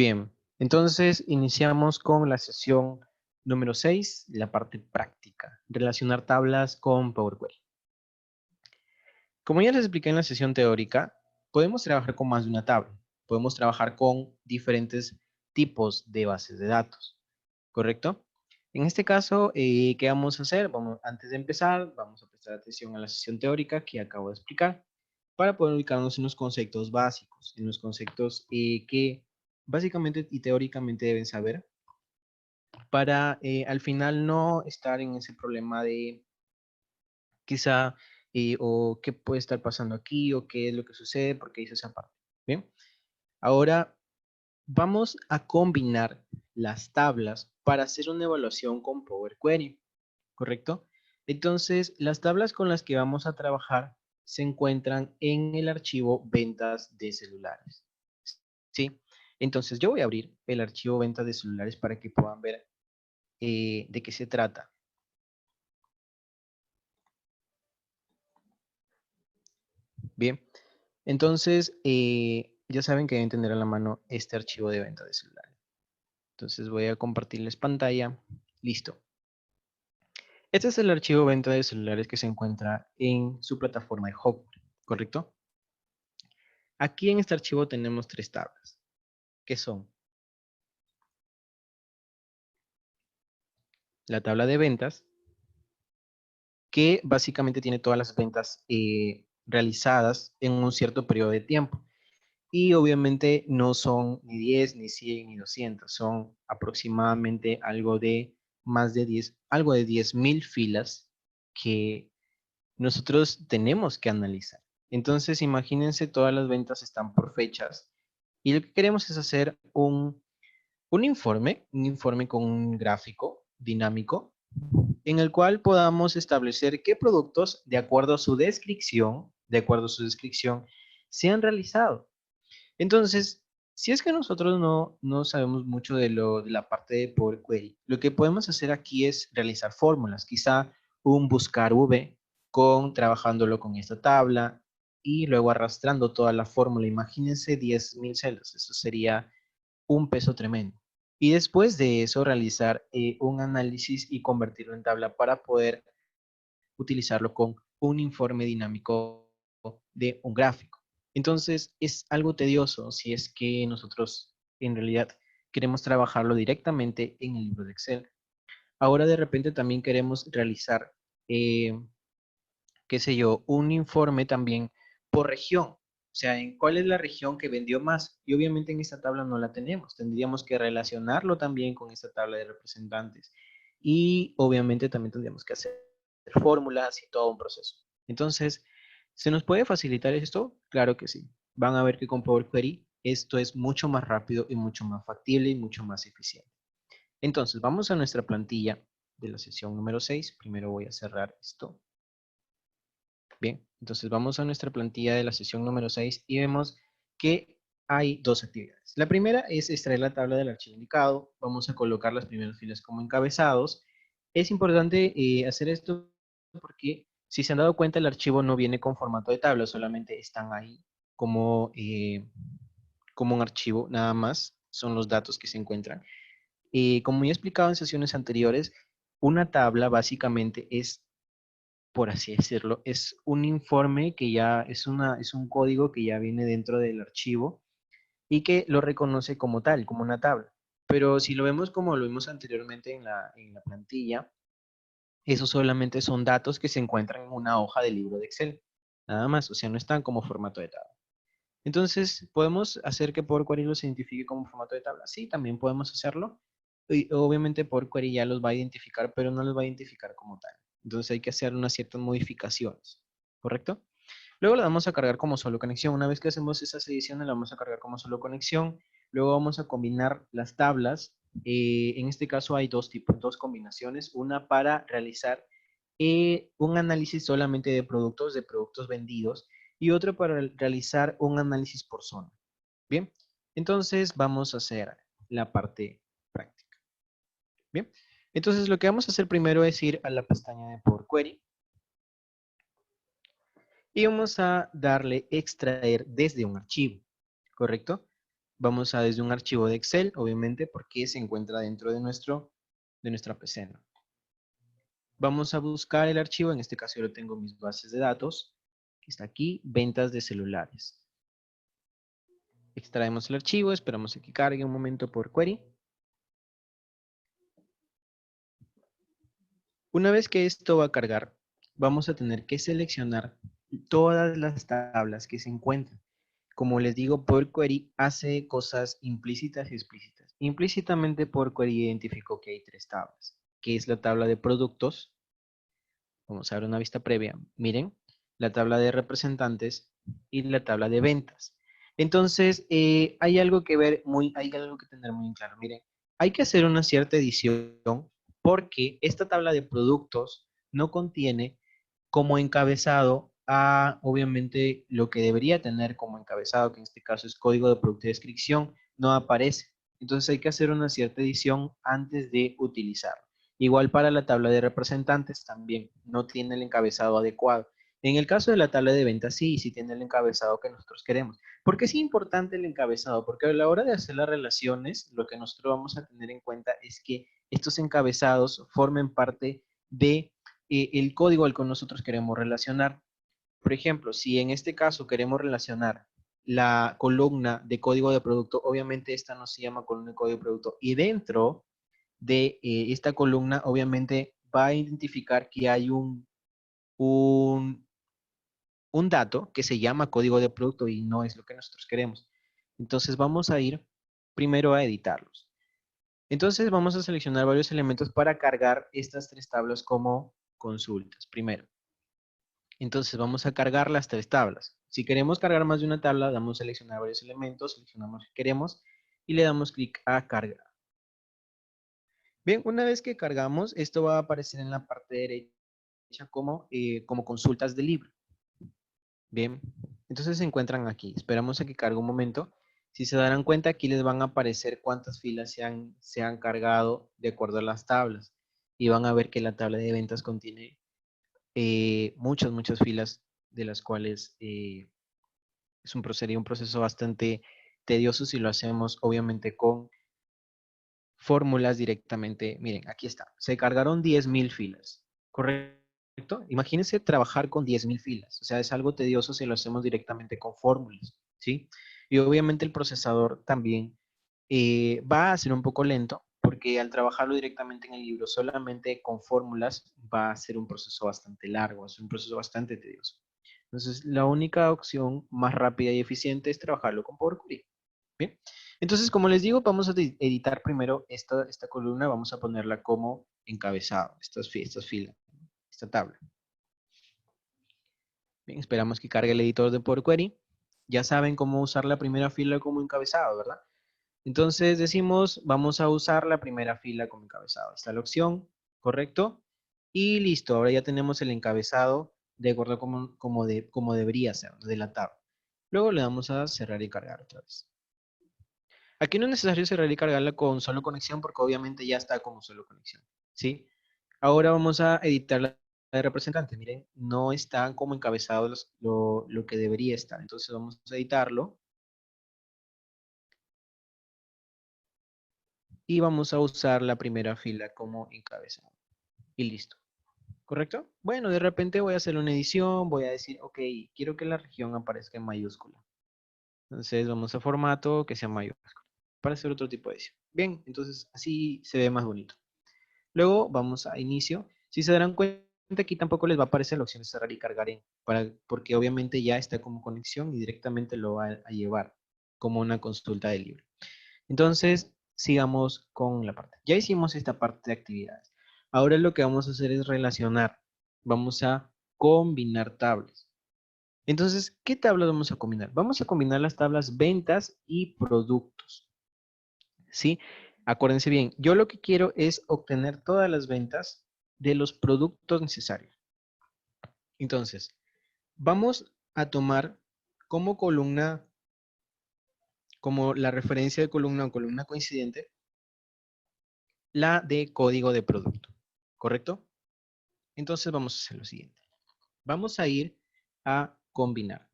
Bien, entonces iniciamos con la sesión número 6, la parte práctica, relacionar tablas con Power Query. Como ya les expliqué en la sesión teórica, podemos trabajar con más de una tabla. Podemos trabajar con diferentes tipos de bases de datos, ¿correcto? En este caso, ¿qué vamos a hacer? Antes de empezar, vamos a prestar atención a la sesión teórica que acabo de explicar para poder ubicarnos en los conceptos básicos, en los conceptos que básicamente y teóricamente deben saber para al final no estar en ese problema de quizá o qué puede estar pasando aquí o qué es lo que sucede, porque hice esa parte. Bien, ahora vamos a combinar las tablas para hacer una evaluación con Power Query, ¿correcto? Entonces, las tablas con las que vamos a trabajar se encuentran en el archivo ventas de celulares. ¿Sí? Entonces, yo voy a abrir el archivo ventas de celulares para que puedan ver de qué se trata. Bien, entonces ya saben que deben tener a la mano este archivo de venta de celulares. Entonces voy a compartirles pantalla. Listo. Este es el archivo venta de celulares que se encuentra en su plataforma de Hub, ¿correcto? Aquí en este archivo tenemos tres tablas, que son la tabla de ventas, que básicamente tiene todas las ventas realizadas en un cierto periodo de tiempo. Y obviamente no son ni 10, ni 100, ni 200, son aproximadamente algo de más de 10, algo de 10.000 filas que nosotros tenemos que analizar. Entonces, imagínense, todas las ventas están por fechas y lo que queremos es hacer un informe con un gráfico dinámico en el cual podamos establecer qué productos, de acuerdo a su descripción, se han realizado. Entonces, si es que nosotros no sabemos mucho de la parte de Power Query, lo que podemos hacer aquí es realizar fórmulas, quizá un buscar V trabajándolo con esta tabla y luego arrastrando toda la fórmula. Imagínense 10.000 celdas, eso sería un peso tremendo. Y después de eso realizar un análisis y convertirlo en tabla para poder utilizarlo con un informe dinámico de un gráfico. Entonces, es algo tedioso si es que nosotros en realidad queremos trabajarlo directamente en el libro de Excel. Ahora de repente también queremos realizar, qué sé yo, un informe también por región. O sea, en cuál es la región que vendió más. Y obviamente en esta tabla no la tenemos. Tendríamos que relacionarlo también con esta tabla de representantes. Y obviamente también tendríamos que hacer fórmulas y todo un proceso. Entonces, ¿se nos puede facilitar esto? Claro que sí. Van a ver que con Power Query esto es mucho más rápido y mucho más factible y mucho más eficiente. Entonces, vamos a nuestra plantilla de la sesión número 6. Primero voy a cerrar esto. Bien, entonces vamos a nuestra plantilla de la sesión número 6 y vemos que hay dos actividades. La primera es extraer la tabla del archivo indicado. Vamos a colocar las primeras filas como encabezados. Es importante hacer esto porque si se han dado cuenta el archivo no viene con formato de tabla, solamente están ahí como, como un archivo nada más. Son los datos que se encuentran. Como ya he explicado en sesiones anteriores, una tabla básicamente es, por así decirlo, es un informe que ya es un código que ya viene dentro del archivo y que lo reconoce como tal, como una tabla. Pero si lo vemos como lo vimos anteriormente en la plantilla, esos solamente son datos que se encuentran en una hoja del libro de Excel. Nada más, o sea, no están como formato de tabla. Entonces, ¿podemos hacer que Power Query los identifique como formato de tabla? Sí, también podemos hacerlo. Y obviamente Power Query ya los va a identificar, pero no los va a identificar como tal. Entonces hay que hacer unas ciertas modificaciones, ¿correcto? Luego la vamos a cargar como solo conexión. Una vez que hacemos esas ediciones, la vamos a cargar como solo conexión. Luego vamos a combinar las tablas. En este caso hay dos tipos, dos combinaciones. Una para realizar un análisis solamente de productos vendidos, y otro para realizar un análisis por zona. Bien, entonces vamos a hacer la parte práctica. Bien, entonces lo que vamos a hacer primero es ir a la pestaña de Power Query y vamos a darle extraer desde un archivo, ¿correcto? Vamos a desde un archivo de Excel, obviamente, porque se encuentra dentro de nuestra PC, ¿no? Vamos a buscar el archivo, en este caso yo lo tengo en mis bases de datos, que está aquí, ventas de celulares. Extraemos el archivo, esperamos a que cargue un momento por query. Una vez que esto va a cargar, vamos a tener que seleccionar todas las tablas que se encuentran. Como les digo, Power Query hace cosas implícitas y explícitas. Implícitamente Power Query identificó que hay 3 tablas, que es la tabla de productos. Vamos a ver una vista previa. Miren, la tabla de representantes y la tabla de ventas. Entonces, hay algo que hay algo que tener muy claro. Miren, hay que hacer una cierta edición porque esta tabla de productos no contiene como encabezado a, obviamente, lo que debería tener como encabezado, que en este caso es código de producto y descripción, no aparece. Entonces hay que hacer una cierta edición antes de utilizarlo. Igual para la tabla de representantes también no tiene el encabezado adecuado. En el caso de la tabla de ventas, sí tiene el encabezado que nosotros queremos. ¿Por qué es importante el encabezado? Porque a la hora de hacer las relaciones, lo que nosotros vamos a tener en cuenta es que estos encabezados formen parte de el código al que nosotros queremos relacionar. Por ejemplo, si en este caso queremos relacionar la columna de código de producto, obviamente esta no se llama columna de código de producto. Y dentro de esta columna, obviamente va a identificar que hay un, un dato que se llama código de producto y no es lo que nosotros queremos. Entonces vamos a ir primero a editarlos. Entonces vamos a seleccionar varios elementos para cargar estas 3 tablas como consultas. Primero. Entonces vamos a cargar las 3 tablas. Si queremos cargar más de una tabla, damos a seleccionar varios elementos, seleccionamos lo que queremos y le damos clic a cargar. Bien, una vez que cargamos, esto va a aparecer en la parte derecha como consultas de libro. Bien, entonces se encuentran aquí. Esperamos a que cargue un momento. Si se darán cuenta, aquí les van a aparecer cuántas filas se han cargado de acuerdo a las tablas. Y van a ver que la tabla de ventas contiene muchas filas, de las cuales sería un proceso bastante tedioso si lo hacemos obviamente con fórmulas directamente. Miren, aquí está. Se cargaron 10.000 filas, ¿correcto? Imagínense trabajar con 10.000 filas. O sea, es algo tedioso si lo hacemos directamente con fórmulas, ¿sí? Y obviamente el procesador también va a ser un poco lento porque al trabajarlo directamente en el libro solamente con fórmulas va a ser un proceso bastante largo, es un proceso bastante tedioso. Entonces, la única opción más rápida y eficiente es trabajarlo con Power Query. Bien, entonces, como les digo, vamos a editar primero esta columna, vamos a ponerla como encabezado, estas filas, esta tabla. Bien, esperamos que cargue el editor de Power Query. Ya saben cómo usar la primera fila como encabezado, ¿verdad? Entonces decimos, vamos a usar la primera fila como encabezado. Está la opción, ¿correcto? Y listo, ahora ya tenemos el encabezado de acuerdo como debería ser, de la tabla. Luego le damos a cerrar y cargar otra vez. Aquí no es necesario cerrar y cargarla con solo conexión porque obviamente ya está como solo conexión, ¿sí? Ahora vamos a editar la de representante. Miren, no están como encabezados lo que debería estar. Entonces vamos a editarlo. Y vamos a usar la primera fila como encabezado. Y listo. ¿Correcto? Bueno, de repente voy a hacer una edición, voy a decir, ok, quiero que la región aparezca en mayúscula. Entonces vamos a formato que sea mayúscula para hacer otro tipo de edición. Bien, entonces así se ve más bonito. Luego vamos a inicio. Si se darán cuenta, aquí tampoco les va a aparecer la opción de cerrar y cargar porque obviamente ya está como conexión y directamente lo va a llevar como una consulta del libro. Entonces, sigamos con la parte. Ya hicimos esta parte de actividades. Ahora lo que vamos a hacer es relacionar. Vamos a combinar tablas. Entonces, ¿qué tablas vamos a combinar? Vamos a combinar las tablas ventas y productos. ¿Sí? Acuérdense bien, yo lo que quiero es obtener todas las ventas de los productos necesarios. Entonces, vamos a tomar como columna, como la referencia de columna o columna coincidente, la de código de producto, ¿correcto? Entonces vamos a hacer lo siguiente. Vamos a ir a combinar.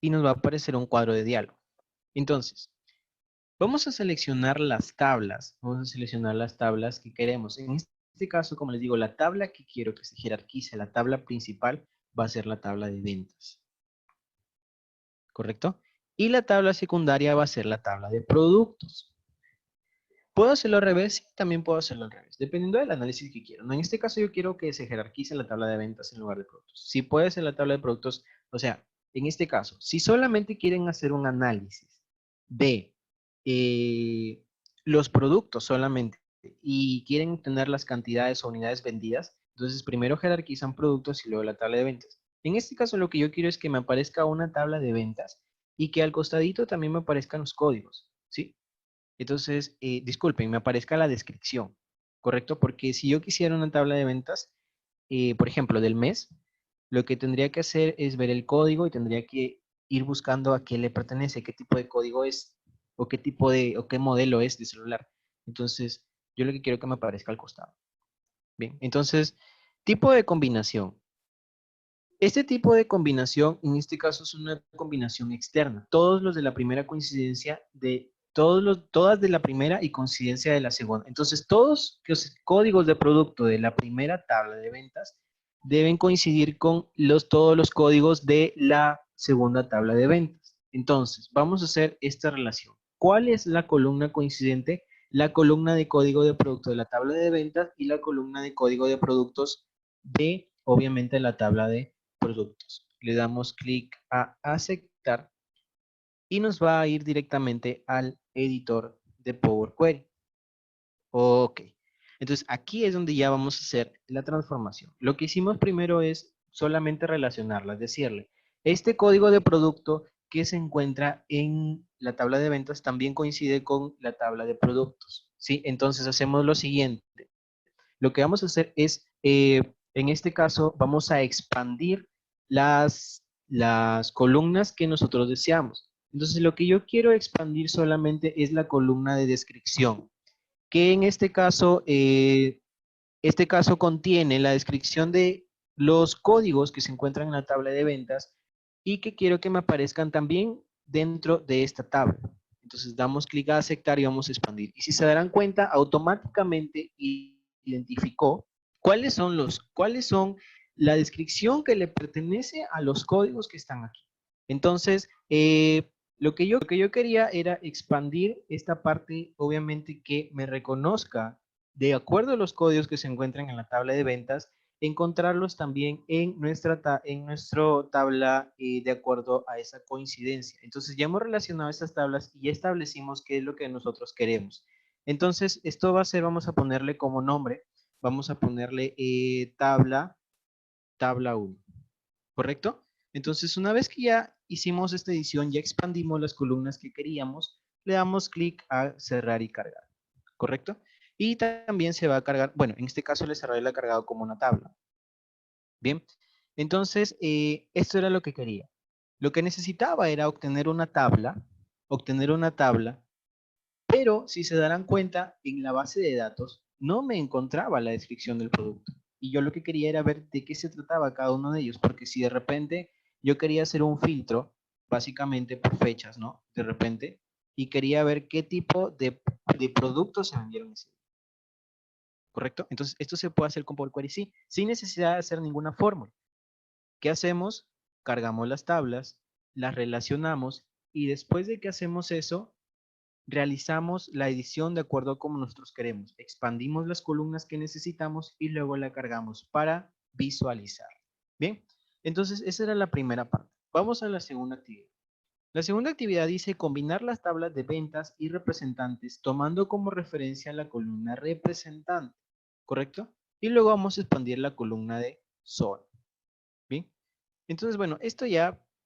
y nos va a aparecer un cuadro de diálogo. Entonces, vamos a seleccionar las tablas. Vamos a seleccionar las tablas que queremos. En este caso, como les digo, la tabla que quiero que se jerarquice, la tabla principal, va a ser la tabla de ventas. ¿Correcto? Y la tabla secundaria va a ser la tabla de productos. ¿Puedo hacerlo al revés? Sí, también puedo hacerlo al revés, dependiendo del análisis que quiero. ¿No? En este caso yo quiero que se jerarquice la tabla de ventas en lugar de productos. Si puede ser la tabla de productos, o sea, en este caso, si solamente quieren hacer un análisis de los productos solamente y quieren tener las cantidades o unidades vendidas, entonces primero jerarquizan productos y luego la tabla de ventas. En este caso lo que yo quiero es que me aparezca una tabla de ventas y que al costadito también me aparezcan los códigos, ¿sí? Entonces, disculpen, me aparezca la descripción, ¿correcto? Porque si yo quisiera una tabla de ventas, por ejemplo, del mes, lo que tendría que hacer es ver el código y tendría que ir buscando a qué le pertenece, qué tipo de código es, o qué tipo de, o qué modelo es de celular. Entonces, yo lo que quiero que me aparezca al costado. Bien, entonces, tipo de combinación. Este tipo de combinación, en este caso, es una combinación externa. Todos los de la primera coincidencia de todas de la primera y coincidencia de la segunda. Entonces, todos los códigos de producto de la primera tabla de ventas deben coincidir con todos los códigos de la segunda tabla de ventas. Entonces, vamos a hacer esta relación. ¿Cuál es la columna coincidente? La columna de código de producto de la tabla de ventas y la columna de código de productos de, obviamente, la tabla de productos. Le damos clic a aceptar y nos va a ir directamente al editor de Power Query. Ok. Entonces aquí es donde ya vamos a hacer la transformación. Lo que hicimos primero es solamente relacionarlas, decirle, este código de producto que se encuentra en la tabla de ventas también coincide con la tabla de productos. ¿Sí? Entonces hacemos lo siguiente. Lo que vamos a hacer es, en este caso, vamos a expandir las columnas que nosotros deseamos. Entonces, lo que yo quiero expandir solamente es la columna de descripción, que en este caso contiene la descripción de los códigos que se encuentran en la tabla de ventas y que quiero que me aparezcan también dentro de esta tabla. Entonces damos clic a aceptar y vamos a expandir. Y si se darán cuenta, automáticamente identificó cuáles son la descripción que le pertenece a los códigos que están aquí. Entonces, lo que yo quería era expandir esta parte, obviamente, que me reconozca de acuerdo a los códigos que se encuentran en la tabla de ventas, encontrarlos también en nuestra tabla de acuerdo a esa coincidencia. Entonces ya hemos relacionado estas tablas y ya establecimos qué es lo que nosotros queremos. Entonces esto va a ser, vamos a ponerle como nombre, vamos a ponerle tabla 1, ¿correcto? Entonces una vez que ya hicimos esta edición, ya expandimos las columnas que queríamos, le damos clic a cerrar y cargar, ¿correcto? Y también se va a cargar, bueno, en este caso le cerraré la cargado como una tabla. Bien, entonces esto era lo que quería. Lo que necesitaba era obtener una tabla, pero si se darán cuenta, en la base de datos no me encontraba la descripción del producto. Y yo lo que quería era ver de qué se trataba cada uno de ellos, porque si de repente yo quería hacer un filtro, básicamente por fechas, ¿no? De repente, y quería ver qué tipo de productos se vendieron ese día. ¿Correcto? Entonces, esto se puede hacer con Power Query, sí, sin necesidad de hacer ninguna fórmula. ¿Qué hacemos? Cargamos las tablas, las relacionamos y después de que hacemos eso, realizamos la edición de acuerdo a como nosotros queremos. Expandimos las columnas que necesitamos y luego la cargamos para visualizar. Bien, entonces esa era la primera parte. Vamos a la segunda actividad. La segunda actividad dice combinar las tablas de ventas y representantes tomando como referencia la columna representante, ¿correcto? Y luego vamos a expandir la columna de zona. Bien, entonces bueno, esta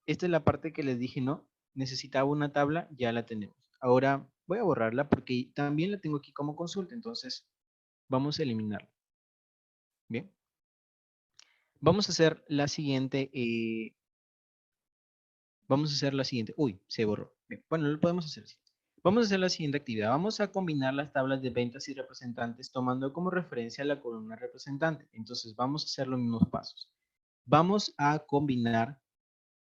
es la parte que les dije, ¿no? Necesitaba una tabla, ya la tenemos. Ahora voy a borrarla porque también la tengo aquí como consulta, entonces vamos a eliminarla. Bien, vamos a hacer la siguiente, uy, se borró. Bien, bueno, lo podemos hacer así. Vamos a hacer la siguiente actividad. Vamos a combinar las tablas de ventas y representantes tomando como referencia la columna representante. Entonces vamos a hacer los mismos pasos. Vamos a combinar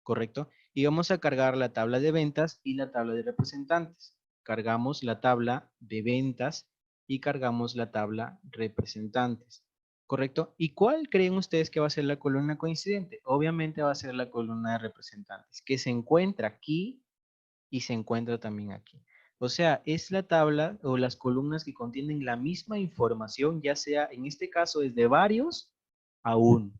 ¿correcto? Y vamos a cargar la tabla de ventas y la tabla de representantes. Cargamos la tabla de ventas y cargamos la tabla representantes, ¿correcto? ¿Y cuál creen ustedes que va a ser la columna coincidente? Obviamente va a ser la columna de representantes, que se encuentra aquí y se encuentra también aquí. O sea, es la tabla o las columnas que contienen la misma información, ya sea, en este caso, es de varios a uno,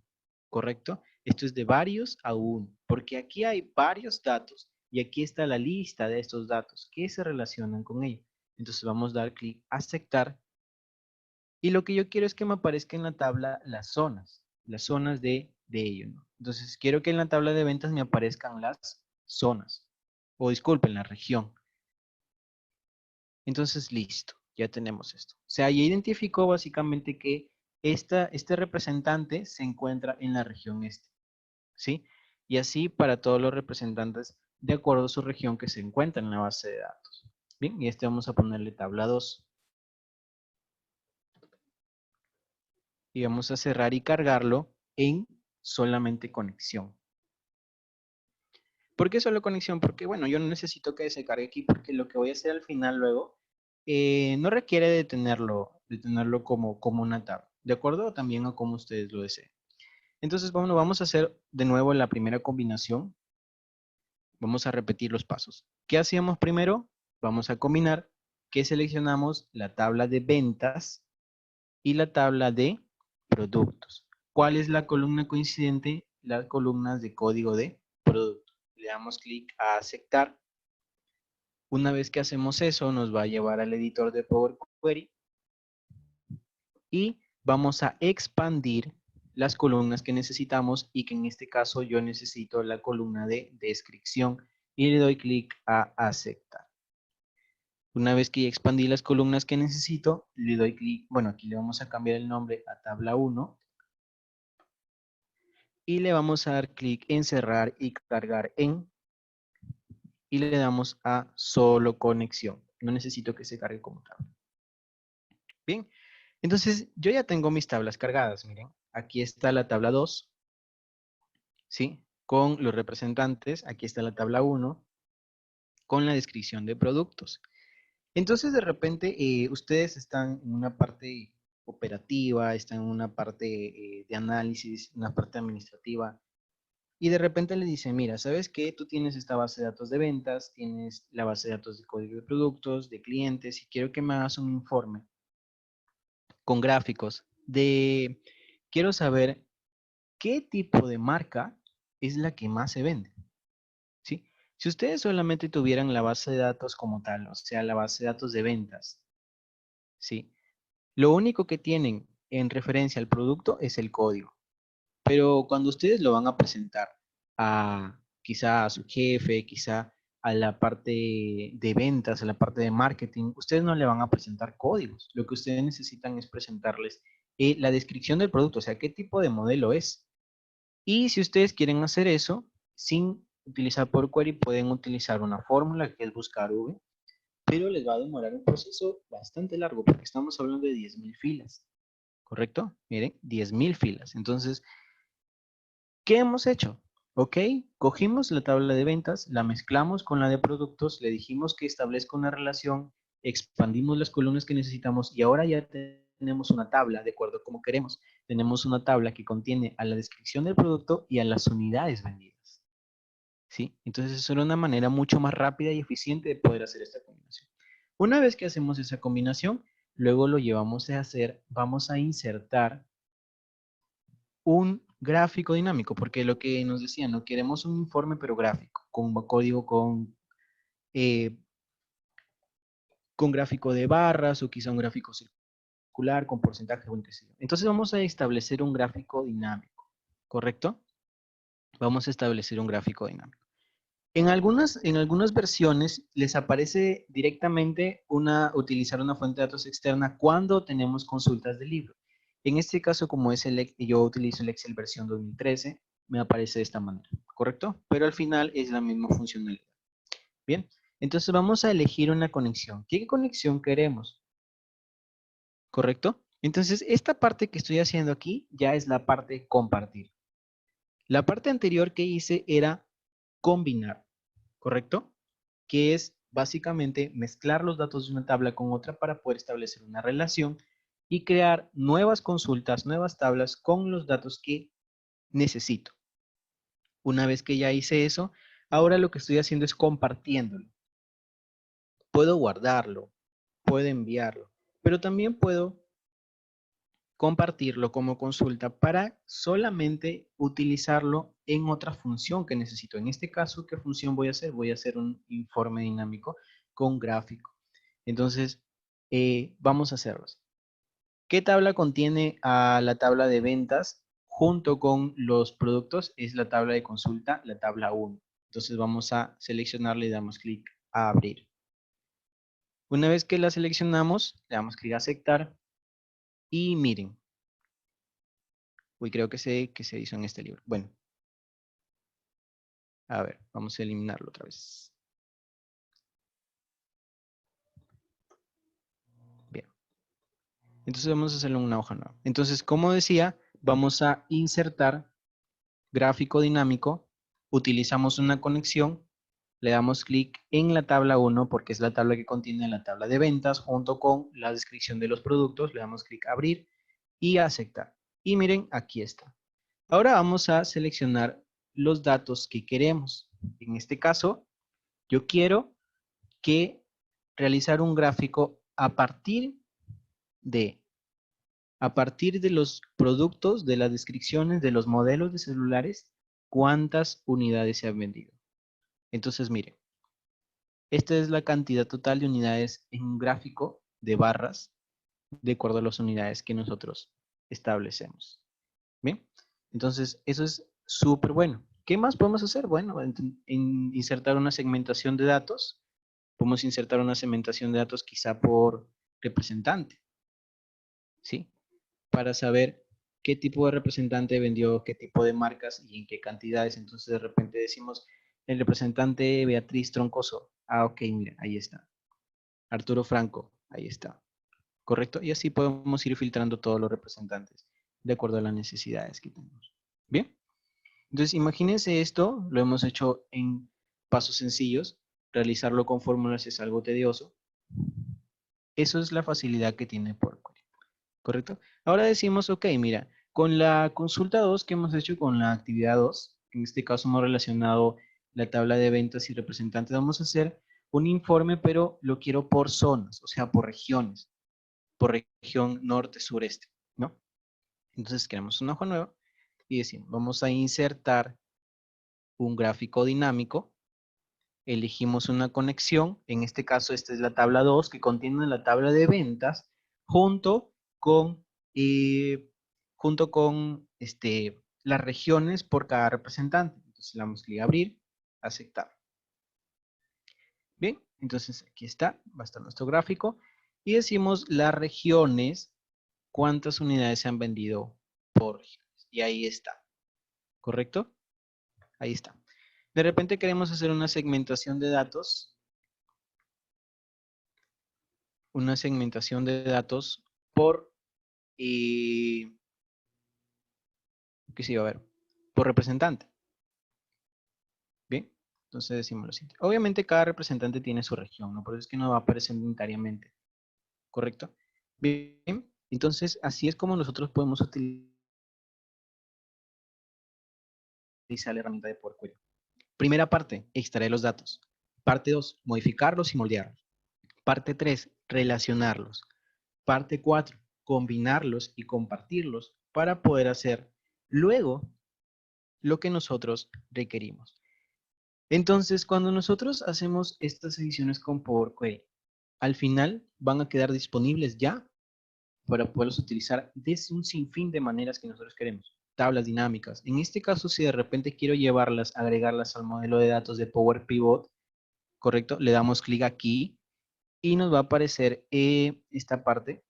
¿correcto? Esto es de varios a uno, porque aquí hay varios datos y aquí está la lista de estos datos que se relacionan con ello. Entonces vamos a dar clic a aceptar y lo que yo quiero es que me aparezca en la tabla las zonas de ello, ¿no? Entonces quiero que en la tabla de ventas me aparezcan las zonas, o disculpen, la región. Entonces, listo, ya tenemos esto. O sea, ya identificó básicamente que este representante se encuentra en la región este, ¿sí? Y así para todos los representantes de acuerdo a su región que se encuentra en la base de datos. Bien, y este vamos a ponerle tabla 2. Y vamos a cerrar y cargarlo en solamente conexión. ¿Por qué solo conexión? Porque, bueno, yo no necesito que se cargue aquí porque lo que voy a hacer al final luego no requiere de tenerlo como una tabla, ¿de acuerdo? También a como ustedes lo deseen. Entonces, bueno, vamos a hacer de nuevo la primera combinación. Vamos a repetir los pasos. ¿Qué hacíamos primero? Vamos a combinar que seleccionamos la tabla de ventas y la tabla de productos. ¿Cuál es la columna coincidente? Las columnas de código de producto. Le damos clic a aceptar. Una vez que hacemos eso, nos va a llevar al editor de Power Query y vamos a expandir las columnas que necesitamos y que en este caso yo necesito la columna de descripción y le doy clic a aceptar. Una vez que ya expandí las columnas que necesito, le doy clic, bueno, aquí le vamos a cambiar el nombre a tabla 1 y le vamos a dar clic en cerrar y cargar en y le damos a solo conexión. No necesito que se cargue como tabla. Bien, entonces yo ya tengo mis tablas cargadas, miren. Aquí está la tabla 2, ¿sí? Con los representantes. Aquí está la tabla 1 con la descripción de productos. Entonces, de repente, ustedes están en una parte operativa, están en una parte de análisis, una parte administrativa, y de repente le dicen, mira, ¿sabes qué? Tú tienes esta base de datos de ventas, tienes la base de datos de código de productos, de clientes, y quiero que me hagas un informe con gráficos quiero saber qué tipo de marca es la que más se vende, ¿sí? Si ustedes solamente tuvieran la base de datos como tal, o sea, la base de datos de ventas, ¿sí? Lo único que tienen en referencia al producto es el código. Pero cuando ustedes lo van a presentar quizá a su jefe, quizá a la parte de ventas, a la parte de marketing, ustedes no le van a presentar códigos. Lo que ustedes necesitan es presentarles la descripción del producto, o sea, qué tipo de modelo es. Y si ustedes quieren hacer eso, sin utilizar Power Query, pueden utilizar una fórmula que es buscar V, pero les va a demorar un proceso bastante largo porque estamos hablando de 10.000 filas, ¿correcto? Miren, 10.000 filas. Entonces, ¿qué hemos hecho? Ok, cogimos la tabla de ventas, la mezclamos con la de productos, le dijimos que establezca una relación, expandimos las columnas que necesitamos y ahora ya tenemos una tabla de acuerdo a como queremos. Tenemos una tabla que contiene a la descripción del producto y a las unidades vendidas. ¿Sí? Entonces, eso era una manera mucho más rápida y eficiente de poder hacer esta combinación. Una vez que hacemos esa combinación, luego lo llevamos a hacer, vamos a insertar un gráfico dinámico, porque lo que nos decían, no queremos un informe pero gráfico, con código eh, con gráfico de barras o quizá un gráfico circular con porcentaje o qué sé yo. Entonces vamos a establecer un gráfico dinámico, ¿correcto? Vamos a establecer un gráfico dinámico. En algunas versiones les aparece directamente utilizar una fuente de datos externa cuando tenemos consultas de libro. En este caso, como es yo utilizo el Excel versión 2013, me aparece de esta manera, ¿correcto? Pero al final es la misma funcionalidad. Bien, entonces vamos a elegir una conexión. ¿Qué conexión queremos? ¿Correcto? Entonces, esta parte que estoy haciendo aquí ya es la parte compartir. La parte anterior que hice era combinar, ¿correcto? Que es básicamente mezclar los datos de una tabla con otra para poder establecer una relación y crear nuevas consultas, nuevas tablas con los datos que necesito. Una vez que ya hice eso, ahora lo que estoy haciendo es compartiéndolo. Puedo guardarlo, puedo enviarlo, pero también puedo compartirlo como consulta para solamente utilizarlo en otra función que necesito. En este caso, ¿qué función voy a hacer? Voy a hacer un informe dinámico con gráfico. Entonces, vamos a hacerlos. ¿Qué tabla contiene a la tabla de ventas junto con los productos? Es la tabla de consulta, la tabla 1. Entonces vamos a seleccionarle y damos clic a abrir. Una vez que la seleccionamos, le damos clic a aceptar y miren. Uy, creo que se hizo en este libro. Bueno, a ver, vamos a eliminarlo otra vez. Bien. Entonces vamos a hacerlo en una hoja nueva. Entonces, como decía, vamos a insertar gráfico dinámico. Utilizamos una conexión. Le damos clic en la tabla 1 porque es la tabla que contiene la tabla de ventas junto con la descripción de los productos. Le damos clic a abrir y a aceptar. Y miren, aquí está. Ahora vamos a seleccionar los datos que queremos. En este caso, yo quiero que realizar un gráfico de, a partir de los productos, de las descripciones, de los modelos de celulares, cuántas unidades se han vendido. Entonces, miren, esta es la cantidad total de unidades en un gráfico de barras de acuerdo a las unidades que nosotros establecemos. ¿Bien? Entonces, eso es súper bueno. ¿Qué más podemos hacer? Bueno, insertar una segmentación de datos. Podemos insertar una segmentación de datos quizá por representante, ¿sí? Para saber qué tipo de representante vendió, qué tipo de marcas y en qué cantidades. Entonces, de repente decimos, el representante Beatriz Troncoso. Ah, ok, mira, ahí está. Arturo Franco, ahí está. ¿Correcto? Y así podemos ir filtrando todos los representantes de acuerdo a las necesidades que tenemos. Bien. Entonces, imagínense esto, lo hemos hecho en pasos sencillos. Realizarlo con fórmulas es algo tedioso. Eso es la facilidad que tiene Power Query. ¿Correcto? Ahora decimos, ok, mira, con la consulta 2 que hemos hecho con la actividad 2, en este caso hemos relacionado la tabla de ventas y representantes, vamos a hacer un informe, pero lo quiero por zonas, o sea, por regiones, por región norte, sureste, ¿no? Entonces creamos una hoja nueva y decimos, vamos a insertar un gráfico dinámico, elegimos una conexión, en este caso esta es la tabla 2 que contiene la tabla de ventas junto con, las regiones por cada representante. Entonces le damos clic a abrir, aceptar. Bien, entonces aquí está, va a estar nuestro gráfico y decimos las regiones, cuántas unidades se han vendido por regiones. Y ahí está, ¿correcto? Ahí está. De repente queremos hacer una segmentación de datos. Una segmentación de datos por, ¿qué se iba a ver? Por representante. Bien, entonces decimos lo siguiente. Obviamente cada representante tiene su región, ¿no? Por eso es que no va a aparecer unitariamente. ¿Correcto? Bien, entonces así es como nosotros podemos utilizar la herramienta de Power Query. Primera parte, extraer los datos. Parte 2, modificarlos y moldearlos. Parte 3, relacionarlos. Parte 4, combinarlos y compartirlos para poder hacer luego lo que nosotros requerimos. Entonces, cuando nosotros hacemos estas ediciones con Power Query, al final van a quedar disponibles ya para poderlos utilizar desde un sinfín de maneras que nosotros queremos. Tablas dinámicas. En este caso, si de repente quiero llevarlas, agregarlas al modelo de datos de Power Pivot, ¿correcto? Le damos clic aquí y nos va a aparecer esta parte,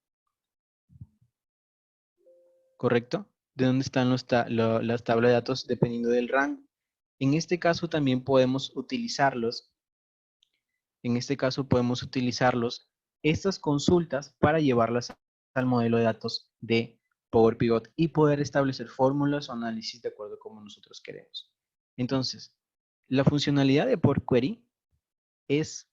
¿correcto? De dónde están las tablas de datos dependiendo del rango. En este caso también podemos utilizarlos. En este caso podemos utilizarlos, estas consultas, para llevarlas al modelo de datos de Power Pivot y poder establecer fórmulas o análisis de acuerdo a como nosotros queremos. Entonces, La funcionalidad de Power Query es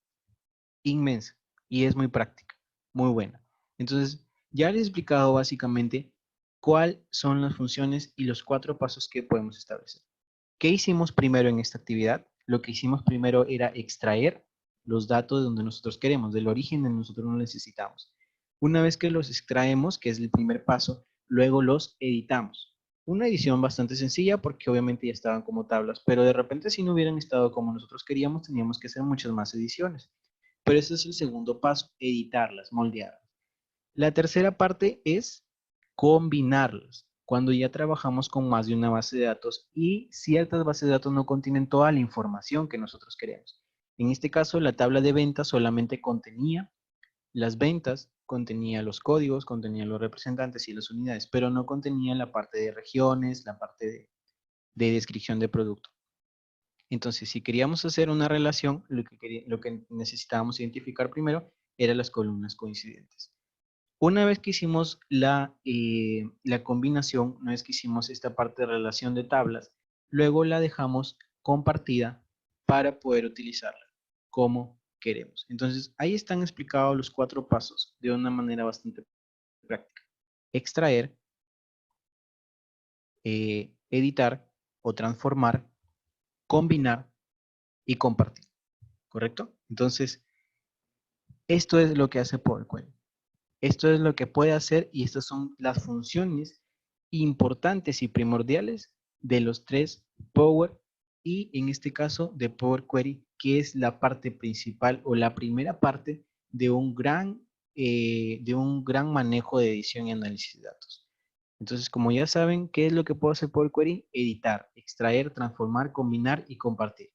inmensa y es muy práctica, muy buena. Entonces, ya les he explicado básicamente cuáles son las funciones y los 4 pasos que podemos establecer. ¿Qué hicimos primero en esta actividad? Lo que hicimos primero era extraer los datos de donde nosotros queremos, del origen de nosotros no necesitamos. Una vez que los extraemos, que es el primer paso, luego los editamos. Una edición bastante sencilla porque obviamente ya estaban como tablas, pero de repente si no hubieran estado como nosotros queríamos, teníamos que hacer muchas más ediciones. Pero ese es el segundo paso, editarlas, moldearlas. La tercera parte es combinarlas. Cuando ya trabajamos con más de una base de datos y ciertas bases de datos no contienen toda la información que nosotros queremos. En este caso, la tabla de ventas solamente contenía las ventas, contenía los códigos, contenía los representantes y las unidades, pero no contenía la parte de regiones, la parte de descripción de producto. Entonces, si queríamos hacer una relación, lo que necesitábamos identificar primero eran las columnas coincidentes. Una vez que hicimos la combinación, una vez que hicimos esta parte de relación de tablas, luego la dejamos compartida para poder utilizarla como queremos. Entonces, ahí están explicados los 4 pasos de una manera bastante práctica. Extraer, editar o transformar, combinar y compartir. ¿Correcto? Entonces, esto es lo que hace Power Query. Esto es lo que puede hacer y estas son las funciones importantes y primordiales de los 3 Power y en este caso de Power Query, que es la parte principal o la primera parte de un gran manejo de edición y análisis de datos. Entonces, como ya saben, ¿qué es lo que puede hacer Power Query? Editar, extraer, transformar, combinar y compartir.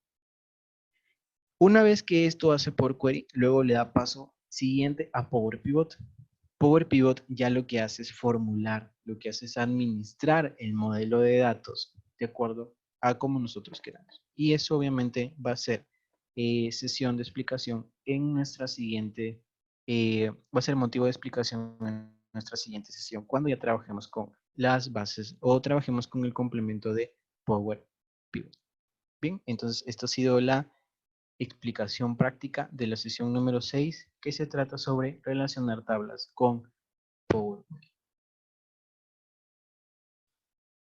Una vez que esto hace Power Query, luego le da paso siguiente a Power Pivot. Power Pivot ya lo que hace es formular, lo que hace es administrar el modelo de datos de acuerdo a como nosotros queramos. Y eso obviamente va a ser sesión de explicación en nuestra siguiente, va a ser motivo de explicación en nuestra siguiente sesión, cuando ya trabajemos con las bases o trabajemos con el complemento de Power Pivot. Bien, entonces esto ha sido la explicación práctica de la sesión número 6, que se trata sobre relacionar tablas con Power.